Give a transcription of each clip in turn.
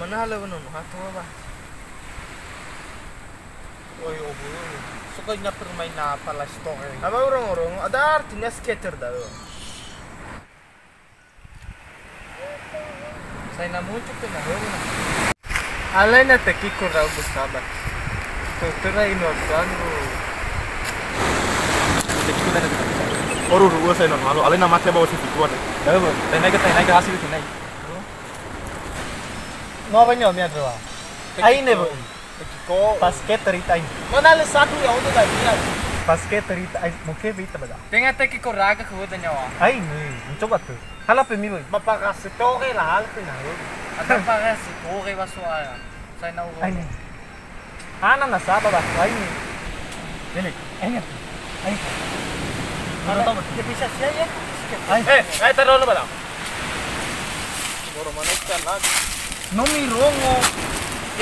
Mana hal benar hatu apa? Oi obu, sukanya permainan apa stok ini? Apa orang-orang ada artinya skater dah. Saya namun cukup nak. Alena teki kurang bersabar. Tuturai normal. Teki kurang. Orang ruas saya normal. Alena macam bawa si fituan. Dah, tenai ke hasil tenai. Mau apa nyo miat doa? Ain nebo. Basket terita ini. Mana le satu ya untuk dah ini. Basket terita mungkin bita beda. Tengah teki ko raga ko tanya wa. Ain ni, coba tu. Hala pemi boy. Mapakas toke lah hal pena. Ada paras toke basuaya. Saya nau. Ain. Ana na saba ba? Ain. Ini. Ain. Ain. Mana tahu? Dia bisa siapa ya? Ain. Taruh lu bala. Boro mana ikan lagi. Nomi rongo.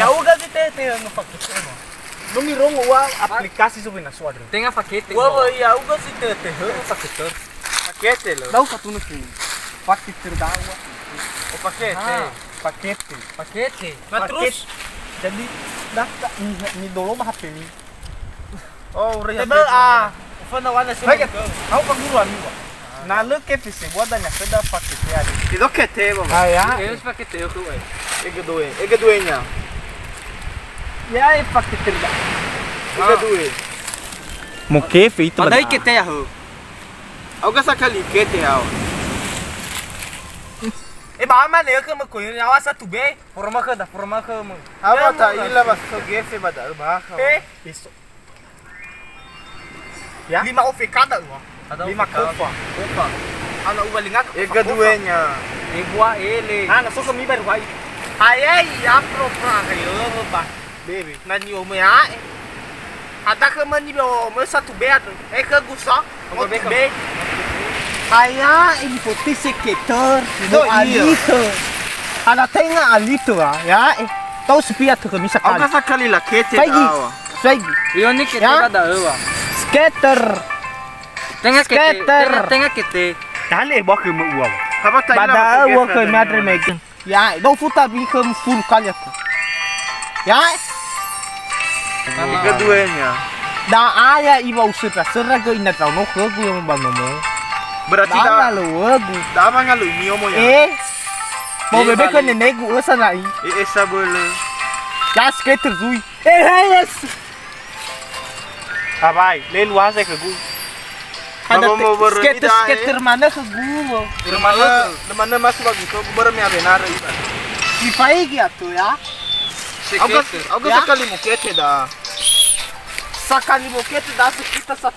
Ya udah kita no pakai semua. Nomi rongo wa aplikasi subina suadro. Tengah paket. Wa ya udah sih tete paketor. Paket lo. Tahu katu nuki. Paket terdawa. Oh paket. Paket. Nah terus jadi dah ni dolo mah HP ni. Oh, udah tebel Ufana wana sih. Kau penguruan ni wa. Na lo que fiz, vou dar minha seda paket ya. Itu kete bang. Ah ya. Itu paket yo ku ai. Ega duenya. Ya é paket terda. Ega due. Moke feito. Padai kete ya ho. Alga sakali kete ya. Ba mana ke mo ko ya wasa tu be. Forma ke mo. Aba ta ila bas so gefe bada ba. Isso. Ya? 5 ofe kada wa. 5 kofa. Ana ubalingak. Ega duenya. Igua ele. Ana so mi bar wa. Ai ya pro kayo ba. Baby, nani o me a. Ada ke mani bo mo satu be at. Ke gusa. Mo be. Kaya ini putih sekitar alito. Ada tengah alito ya. Tahu sepia tu kami sekali. Aku sekali lah kete dah. Swag. Iyo ni kete ada wa. Skater. Tengah kete. Dale bawa ke mu wa. Apa tak ila bawa ke madre meg. Ya, do futa bi ke full kali tu. Ya. Keduanya. Da aya iba usut serra ke ina tau no ke yang bangomo. Berarti dah lagu. Dah mana lu ni omo ya. Mau bebek kan nenek gua sana i. Esa boleh. Ya skater zui. Yes. Abai, le luar saya ke gua. Ada skater mana ke gua? Mana masuk lagi tu gua bermi benar iba. Si pai kia tu ya. Aku sekali mukete dah. Sekali mukete dah sekitar 1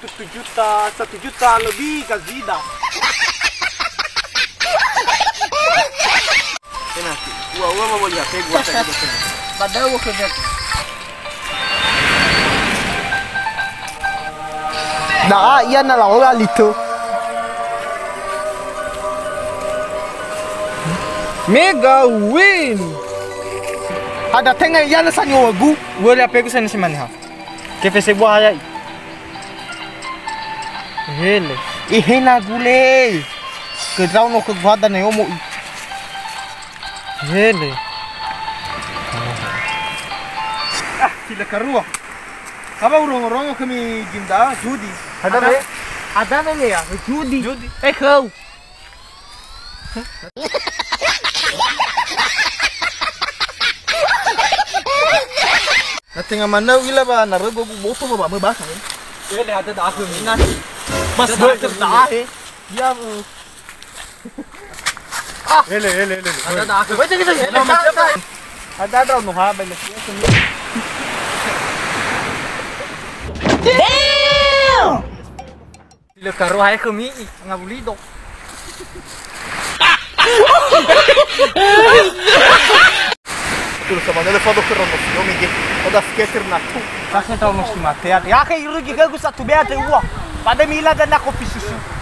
juta lebih gazida. Kenapa? Gua mau lihat gua tadi. Padahal gua kerja. Dah, iya na lah orang itu. Mega win. Ada tengah iya na sanyo wagu. Gua lihat pegu sana si mana. Que se boa aí. Ele. Ihena gule. Que draw no que guarda nem omo. Ele. Ah, sila karua. Apa urong-urong kami ginda judi. Ada ne ya, judi. Kau. Na tengah mana wila ba na rego boto ba mo ba ka. Ele ada dah aku ni. Mas skater tahe. Ya. Ele. Ada. Vai ter que fazer. Ada daw no ha, balik. Damn! Sila karo hay kami nga bulido. Tudo sama ele falou que não se homem que oda skater na tu. Tá sentado no cima, até. Ya que irugi que gusta tu beate uwa. Pada mila dan ako pisusu.